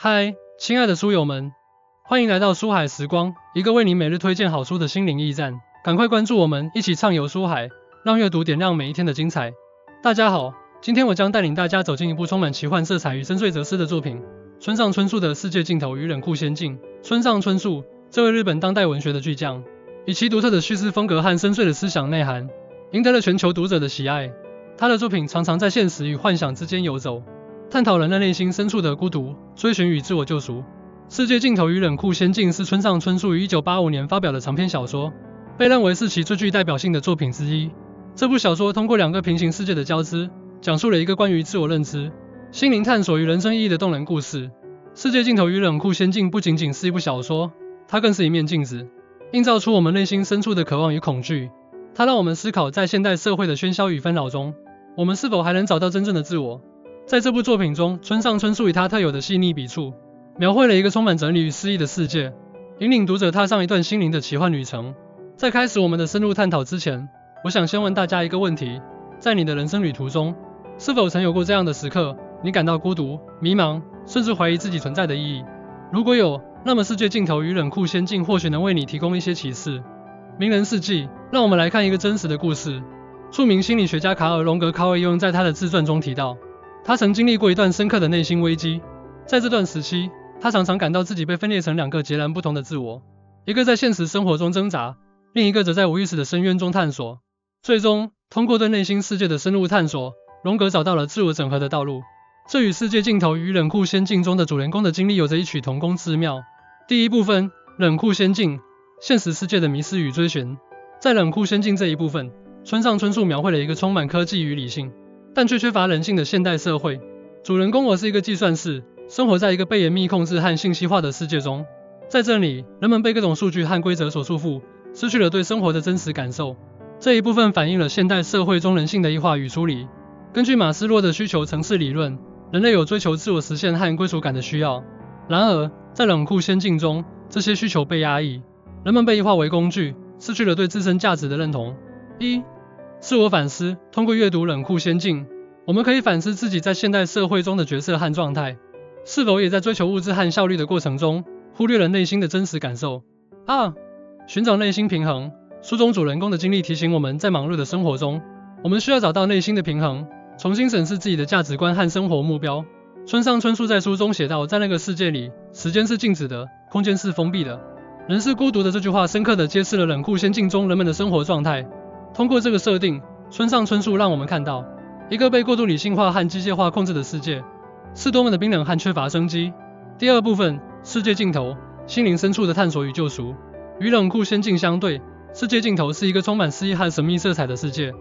嗨，亲爱的书友们，欢迎来到书海时光，一个为你每日推荐好书的心灵驿站。赶快关注我们，一起畅游书海，让阅读点亮每一天的精彩。大家好，今天我将带领大家走进一部充满奇幻色彩与深邃哲思的作品——村上春树的《世界尽头与冷酷仙境》。村上春树，这位日本当代文学的巨匠，以其独特的叙事风格和深邃的思想内涵，赢得了全球读者的喜爱。他的作品常常在现实与幻想之间游走，探讨人类内心深处的孤独、追寻与自我救赎。《世界尽头与冷酷仙境》是村上春树于1985年发表的长篇小说，被认为是其最具代表性的作品之一。这部小说通过两个平行世界的交织，讲述了一个关于自我认知、心灵探索与人生意义的动人故事。《世界尽头与冷酷仙境》不仅仅是一部小说，它更是一面镜子，映照出我们内心深处的渴望与恐惧。它让我们思考，在现代社会的喧嚣与纷扰中，我们是否还能找到真正的自我？在这部作品中，村上春树以他特有的细腻笔触，描绘了一个充满哲理与诗意的世界，引领读者踏上一段心灵的奇幻旅程。在开始我们的深入探讨之前，我想先问大家一个问题：在你的人生旅途中，是否曾有过这样的时刻，你感到孤独、迷茫，甚至怀疑自己存在的意义？如果有，那么《世界尽头与冷酷仙境》或许能为你提供一些启示。名人事迹，让我们来看一个真实的故事。著名心理学家卡尔·荣格·卡尔用在他的自传中提到，他曾经历过一段深刻的内心危机。在这段时期，他常常感到自己被分裂成两个截然不同的自我，一个在现实生活中挣扎，另一个则在无意识的深渊中探索。最终，通过对内心世界的深入探索，荣格找到了自我整合的道路。这与《世界尽头与冷酷仙境》中的主人公的经历有着异曲同工之妙。第一部分，冷酷仙境，现实世界的迷思与追寻。在冷酷仙境这一部分，村上春树描绘了一个充满科技与理性，但却缺乏人性的现代社会。主人公我是一个计算师，生活在一个被严密控制和信息化的世界中。在这里，人们被各种数据和规则所束缚，失去了对生活的真实感受。这一部分反映了现代社会中人性的异化与疏离。根据马斯洛的需求层次理论，人类有追求自我实现和归属感的需要。然而，在冷酷仙境中，这些需求被压抑，人们被异化为工具，失去了对自身价值的认同。自我反思，通过阅读《冷酷仙境》，我们可以反思自己在现代社会中的角色和状态，是否也在追求物质和效率的过程中，忽略了内心的真实感受。寻找内心平衡。书中主人公的经历提醒我们，在忙碌的生活中，我们需要找到内心的平衡，重新审视自己的价值观和生活目标。村上春树在书中写道，在那个世界里，时间是静止的，空间是封闭的，人是孤独的。这句话深刻地揭示了冷酷仙境中人们的生活状态。通过这个设定，村上春树让我们看到，一个被过度理性化和机械化控制的世界，是多么的冰冷和缺乏生机。第二部分，世界尽头，心灵深处的探索与救赎。与冷酷仙境相对，世界尽头是一个充满诗意和神秘色彩的世界。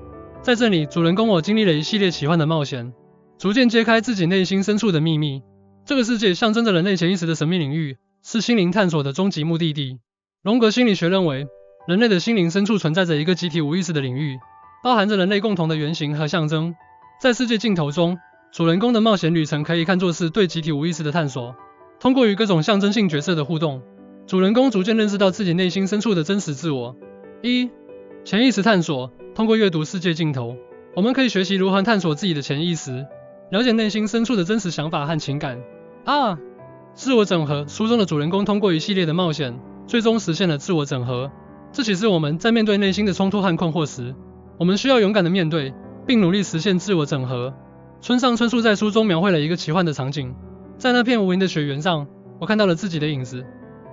在这里，主人公我经历了一系列奇幻的冒险，逐渐揭开自己内心深处的秘密。这个世界象征着人类潜意识的神秘领域，是心灵探索的终极目的地。荣格心理学认为，人类的心灵深处存在着一个集体无意识的领域，包含着人类共同的原型和象征。在世界尽头中，主人公的冒险旅程可以看作是对集体无意识的探索。通过与各种象征性角色的互动，主人公逐渐认识到自己内心深处的真实自我。潜意识探索。通过阅读《世界尽头》，我们可以学习如何探索自己的潜意识，了解内心深处的真实想法和情感。自我整合。书中的主人公通过一系列的冒险，最终实现了自我整合。这启示我们在面对内心的冲突和困惑时，我们需要勇敢地面对，并努力实现自我整合。村上春树在书中描绘了一个奇幻的场景，在那片无垠的雪原上，我看到了自己的影子，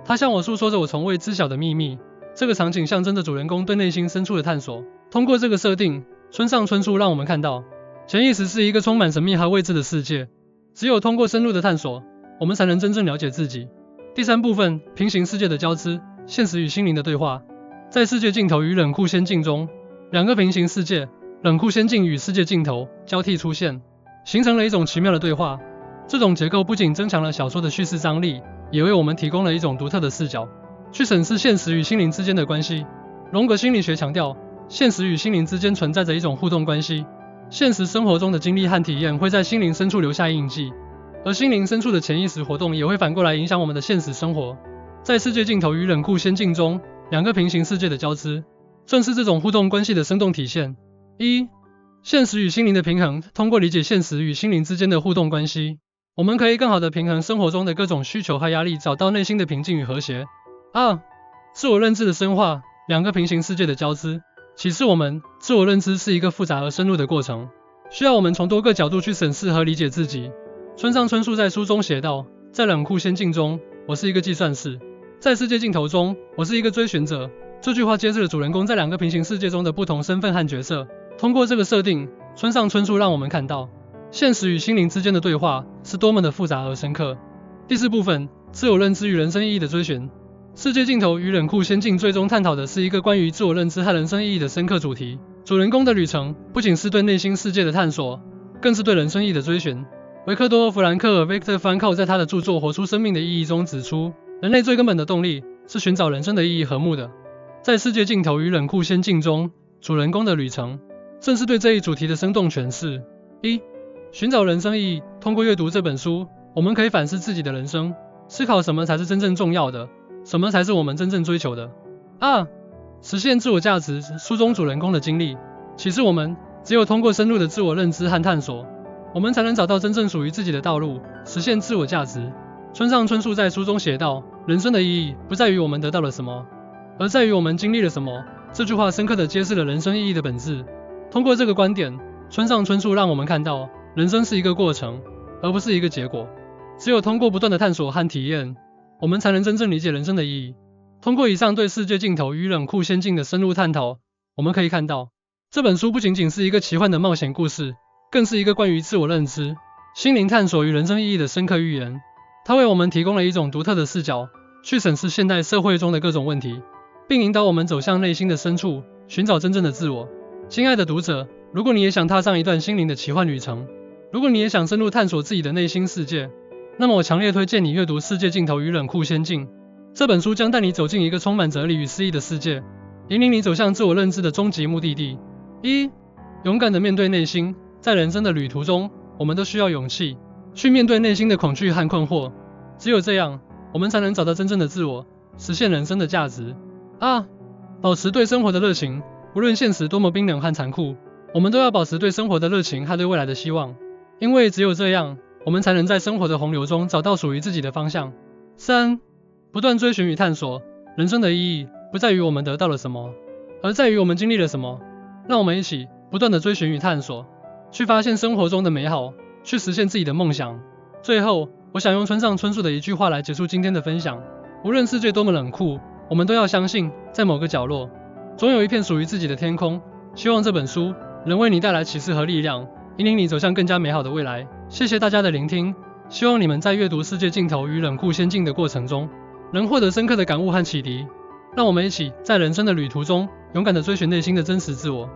它向我诉说着我从未知晓的秘密。这个场景象征着主人公对内心深处的探索。通过这个设定，村上春树让我们看到，潜意识是一个充满神秘和未知的世界，只有通过深入的探索，我们才能真正了解自己。第三部分，平行世界的交织，现实与心灵的对话。在世界尽头与冷酷仙境中，两个平行世界，冷酷仙境与世界尽头交替出现，形成了一种奇妙的对话。这种结构不仅增强了小说的叙事张力，也为我们提供了一种独特的视角，去审视现实与心灵之间的关系。荣格心理学强调，现实与心灵之间存在着一种互动关系，现实生活中的经历和体验会在心灵深处留下印记，而心灵深处的潜意识活动也会反过来影响我们的现实生活。在世界尽头与冷酷仙境中，两个平行世界的交织，正是这种互动关系的生动体现。现实与心灵的平衡。通过理解现实与心灵之间的互动关系，我们可以更好的平衡生活中的各种需求和压力，找到内心的平静与和谐。2. 自我认知的深化，两个平行世界的交织。启示我们，自我认知是一个复杂而深入的过程，需要我们从多个角度去审视和理解自己。村上春树在书中写道，在冷酷仙境中，我是一个计算师；在世界尽头中，我是一个追寻者。这句话揭示了主人公在两个平行世界中的不同身份和角色。通过这个设定，村上春树让我们看到，现实与心灵之间的对话是多么的复杂而深刻。第4部分，自我认知与人生意义的追寻。世界尽头与冷酷仙境最终探讨的是一个关于自我认知和人生意义的深刻主题。主人公的旅程不仅是对内心世界的探索，更是对人生意义的追寻。维克多·弗兰克尔 （Viktor Frankl） 在他的著作《活出生命的意义》中指出，人类最根本的动力是寻找人生的意义和睦的。在世界尽头与冷酷仙境中，主人公的旅程正是对这一主题的生动诠释。1. 寻找人生意义。通过阅读这本书，我们可以反思自己的人生，思考什么才是真正重要的，什么才是我们真正追求的。2. 实现自我价值。书中主人公的经历启示我们，只有通过深入的自我认知和探索，我们才能找到真正属于自己的道路，实现自我价值。村上春树在书中写道，人生的意义不在于我们得到了什么，而在于我们经历了什么。这句话深刻地揭示了人生意义的本质。通过这个观点，村上春树让我们看到，人生是一个过程，而不是一个结果。只有通过不断的探索和体验，我们才能真正理解人生的意义。通过以上对世界尽头与冷酷仙境的深入探讨，我们可以看到，这本书不仅仅是一个奇幻的冒险故事，更是一个关于自我认知、心灵探索与人生意义的深刻寓言。它为我们提供了一种独特的视角，去审视现代社会中的各种问题，并引导我们走向内心的深处，寻找真正的自我。亲爱的读者，如果你也想踏上一段心灵的奇幻旅程，如果你也想深入探索自己的内心世界，那么我强烈推荐你阅读《世界尽头与冷酷仙境》。这本书将带你走进一个充满哲理与诗意的世界，引领你走向自我认知的终极目的地。1. 勇敢地面对内心。在人生的旅途中，我们都需要勇气，去面对内心的恐惧和困惑。只有这样，我们才能找到真正的自我，实现人生的价值。2. 保持对生活的热情。无论现实多么冰冷和残酷，我们都要保持对生活的热情和对未来的希望，因为只有这样，我们才能在生活的洪流中找到属于自己的方向。3. 不断追寻与探索。人生的意义不在于我们得到了什么，而在于我们经历了什么。让我们一起不断地追寻与探索，去发现生活中的美好，去实现自己的梦想。最后，我想用村上春树的一句话来结束今天的分享：无论世界多么冷酷，我们都要相信，在某个角落，总有一片属于自己的天空。希望这本书能为你带来启示和力量，引领你走向更加美好的未来。谢谢大家的聆听，希望你们在阅读《世界尽头与冷酷仙境》的过程中，能获得深刻的感悟和启迪。让我们一起在人生的旅途中，勇敢地追寻内心的真实自我。